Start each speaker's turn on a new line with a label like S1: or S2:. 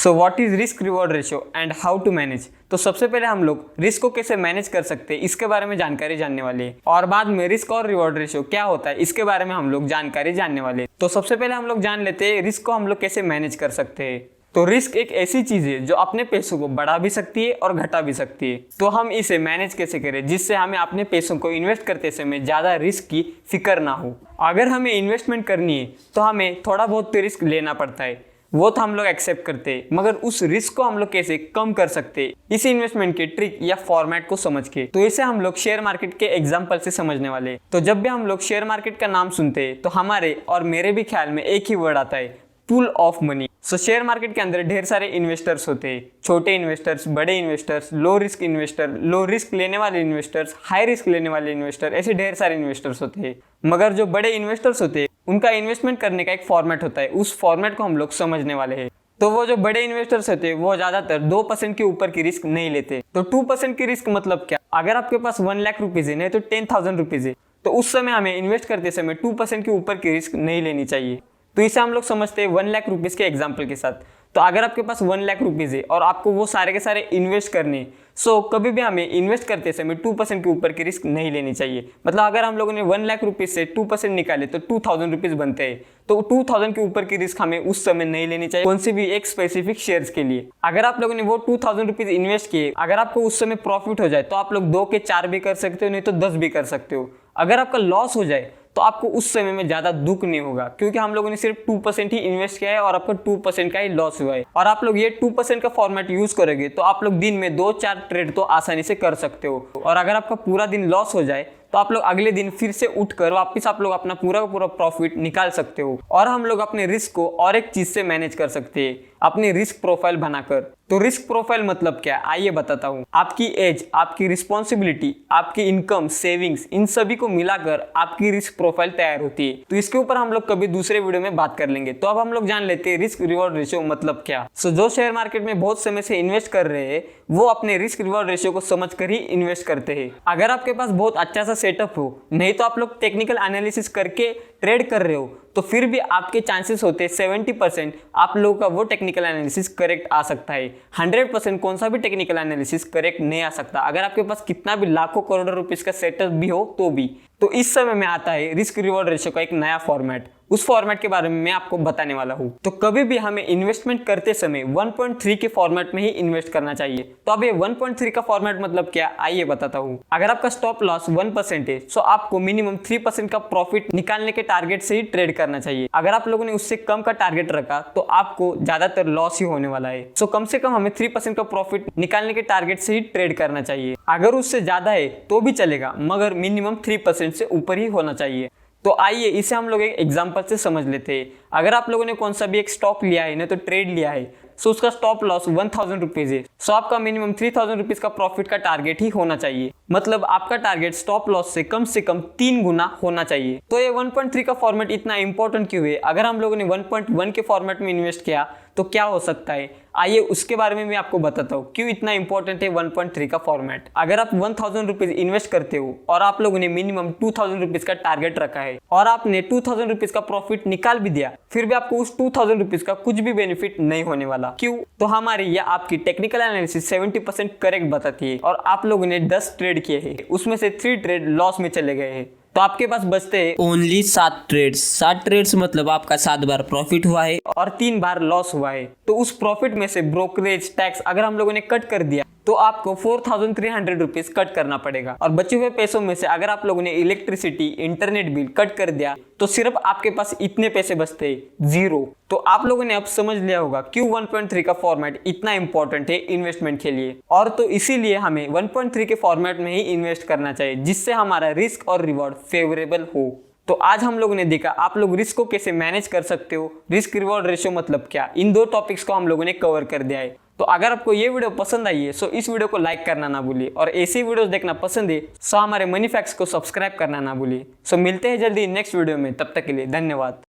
S1: So what is risk reward ratio and how to manage. तो सबसे पहले हम लोग रिस्क को कैसे मैनेज कर सकते हैं इसके बारे में जानकारी जानने वाले हैं, और बाद में रिस्क और रिवॉर्ड रेशियो क्या होता है इसके बारे में हम लोग जानकारी जानने वाले हैं। तो सबसे पहले हम लोग जान लेते हैं रिस्क को हम लोग कैसे मैनेज कर सकते हैं। तो रिस्क एक ऐसी चीज है जो अपने पैसों को बढ़ा भी सकती है और घटा भी सकती है। तो हम इसे मैनेज कैसे करें जिससे हमें अपने पैसों को इन्वेस्ट करते समय ज्यादा रिस्क की फिक्र ना हो। अगर हमें इन्वेस्टमेंट करनी है तो हमें थोड़ा बहुत तो रिस्क लेना पड़ता है, वो तो हम लोग एक्सेप्ट करते हैं, मगर उस रिस्क को हम लोग कैसे कम कर सकते हैं इस इन्वेस्टमेंट के ट्रिक या फॉर्मेट को समझ के। तो इसे हम लोग शेयर मार्केट के एग्जांपल से समझने वाले हैं। तो जब भी हम लोग शेयर मार्केट का नाम सुनते हैं तो हमारे और मेरे भी ख्याल में एक ही वर्ड आता है, pool of money. So share market के अंदर ढेर सारे इन्वेस्टर्स होते हैं, छोटे इन्वेस्टर्स, बड़े investors, low risk investor, low risk लेने वाले इन्वेस्टर्स, हाई रिस्क लेने वाले इन्वेस्टर, ऐसे ढेर सारे इन्वेस्टर्स होते हैं। मगर जो बड़े इन्वेस्टर्स होते हैं उनका इन्वेस्टमेंट करने का एक फॉर्मेट होता है, उस फॉर्मेट को हम लोग समझने वाले हैं। तो वो जो बड़े इन्वेस्टर्स होते हैं वो ज्यादातर 2% के ऊपर की रिस्क नहीं लेते। तो 2% की रिस्क मतलब क्या? अगर आपके पास 1 लाख रुपीज है, नहीं तो 10,000 रुपीज है, तो उस समय हमें इन्वेस्ट करते समय 2% के ऊपर की रिस्क नहीं लेनी चाहिए। तो इसे हम लोग समझते हैं 1 लाख रुपीज के एग्जाम्पल के साथ। तो अगर आपके पास 1 लाख रुपीज है और आपको वो सारे के सारे इन्वेस्ट करने, सो कभी भी हमें इन्वेस्ट करते समय 2% के ऊपर की रिस्क नहीं लेनी चाहिए। मतलब अगर हम लोगों ने 1 लाख रुपीज से 2% निकाले तो 2,000 रुपीज बनते हैं। तो 2,000 के ऊपर की रिस्क हमें उस समय नहीं लेनी चाहिए कौन सी भी एक स्पेसिफिक शेयर्स के लिए। अगर आप लोगों ने वो 2,000 रुपीज इन्वेस्ट किए, अगर आपको उस समय प्रॉफिट हो जाए तो आप लोग 2 के 4 भी कर सकते हो, नहीं तो 10 भी कर सकते हो। अगर आपका लॉस हो जाए तो आपको उस समय में ज्यादा दुख नहीं होगा, क्योंकि हम लोगों ने सिर्फ 2% ही इन्वेस्ट किया है और आपका 2% का ही लॉस हुआ है। और आप लोग ये 2% का फॉर्मेट यूज करोगे तो आप लोग दिन में 2-4 ट्रेड तो आसानी से कर सकते हो। और अगर आपका पूरा दिन लॉस हो जाए तो आप लोग अगले दिन फिर से उठकर वापस आप लोग अपना पूरा का पूरा प्रॉफिट निकाल सकते हो। और हम लोग अपने रिस्क को और एक चीज से मैनेज कर सकते हैं, अपनी रिस्क प्रोफाइल बनाकर। तो रिस्क प्रोफाइल मतलब क्या है आइए बताता हूँ। आपकी एज, आपकी रिस्पॉन्सिबिलिटी, आपकी इनकम, सेविंग्स, इन सभी को मिलाकर आपकी रिस्क प्रोफाइल तैयार होती है। तो इसके ऊपर हम लोग कभी दूसरे वीडियो में बात कर लेंगे। तो अब हम लोग जान लेते हैं रिस्क रिवॉर्ड रेशियो मतलब क्या। सो जो शेयर मार्केट में बहुत समय से इन्वेस्ट कर रहे हैं वो अपने रिस्क रिवॉर्ड रेशियो को समझ कर ही इन्वेस्ट करते हैं। अगर आपके पास बहुत अच्छा सा सेटअप हो, नहीं तो आप लोग टेक्निकल एनालिसिस करके ट्रेड कर रहे हो, तो फिर भी आपके चांसेस होते हैं 70% आप लोगों का वो टेक्निकल एनालिसिस करेक्ट आ सकता है। 100% कौन सा भी टेक्निकल एनालिसिस करेक्ट नहीं आ सकता, अगर आपके पास कितना भी लाखों करोड़ों रुपीस का सेटअप भी हो तो भी। तो इस समय में आता है रिस्क रिवॉर्ड रेशियो का एक नया फॉर्मेट। उस फॉर्मेट के बारे में मैं आपको बताने वाला हूं। तो कभी भी हमें इन्वेस्टमेंट करते समय 1.3 के फॉर्मेट में ही इन्वेस्ट करना चाहिए। तो अब ये 1.3 का फॉर्मेट मतलब क्या आइए बताता हूं। अगर आपका स्टॉप लॉस 1% है तो आपको मिनिमम 3% का प्रॉफिट निकालने के टारगेट से ही ट्रेड करना चाहिए। अगर आप लोगों ने उससे कम का टारगेट रखा तो आपको ज्यादातर लॉस ही होने वाला है। सो कम से कम हमें 3% का प्रॉफिट निकालने के टारगेट से ही ट्रेड करना चाहिए। अगर उससे ज्यादा है तो भी चलेगा, मगर मिनिमम 3% से ऊपर ही होना चाहिए। तो आइए इसे हम लोग एक एग्जांपल से समझ लेते हैं। अगर आप लोगों ने कौन सा भी एक स्टॉक लिया है, ना तो ट्रेड लिया है, सो उसका स्टॉप लॉस 1,000 रुपीज है, सो आपका मिनिमम 3,000 रुपीज का प्रॉफिट का टारगेट ही होना चाहिए। मतलब आपका टारगेट स्टॉप लॉस से कम 3 गुना होना चाहिए। तो ये 1.3 का फॉर्मेट इतना इंपॉर्टेंट क्यों है? अगर हम लोगों ने 1.1 के फॉर्मेट में इन्वेस्ट किया तो क्या हो सकता है, आइए उसके बारे में मैं आपको बताता हूँ क्यों इतना इंपॉर्टेंट है 1.3 का फॉर्मेट। अगर आप 1,000 रुपीज इन्वेस्ट करते हो और आप लोगों ने मिनिमम 2,000 रुपीज का टारगेट रखा है और आपने 2,000 रुपीज का प्रॉफिट निकाल भी दिया, फिर भी आपको उस 2,000 रुपीज का कुछ भी बेनिफिट नहीं होने वाला। क्यों? तो हमारी या आपकी टेक्निकल एनालिसिस 70% करेक्ट बताती है और आप लोगों ने 10 ट्रेड किए हैं, उसमें से 3 ट्रेड लॉस में चले गए हैं, तो आपके पास बचते हैं
S2: ओनली 7 ट्रेड्स। 7 ट्रेड्स मतलब आपका 7 बार प्रॉफिट हुआ है
S1: और 3 बार लॉस हुआ है। तो उस प्रॉफिट में से ब्रोकरेज टैक्स अगर हम लोगों ने कट कर दिया तो आपको 4,300 रुपीज कट करना पड़ेगा। और बचे हुए पैसों में से अगर आप लोगों ने इलेक्ट्रिसिटी, इंटरनेट बिल कट कर दिया तो सिर्फ आपके पास इतने पैसे बचते हैं, 0। तो आप लोगों ने अब समझ लिया होगा क्यों 1.3 का फॉर्मेट इतना इंपॉर्टेंट है इन्वेस्टमेंट के लिए। और तो इसीलिए हमें 1.3 के फॉर्मेट में ही इन्वेस्ट करना चाहिए जिससे हमारा रिस्क और रिवॉर्ड फेवरेबल हो। तो आज हम लोगों ने देखा आप लोग रिस्क को कैसे मैनेज कर सकते हो, रिस्क रिवॉर्ड रेशियो मतलब क्या, इन 2 टॉपिक्स को हम लोगों ने कवर कर दिया है। तो अगर आपको ये वीडियो पसंद आई है सो इस वीडियो को लाइक करना ना भूलिए, और ऐसी वीडियोस देखना पसंद है सो हमारे मनी फैक्ट्स को सब्सक्राइब करना ना भूलिए। सो मिलते हैं जल्दी नेक्स्ट वीडियो में, तब तक के लिए धन्यवाद।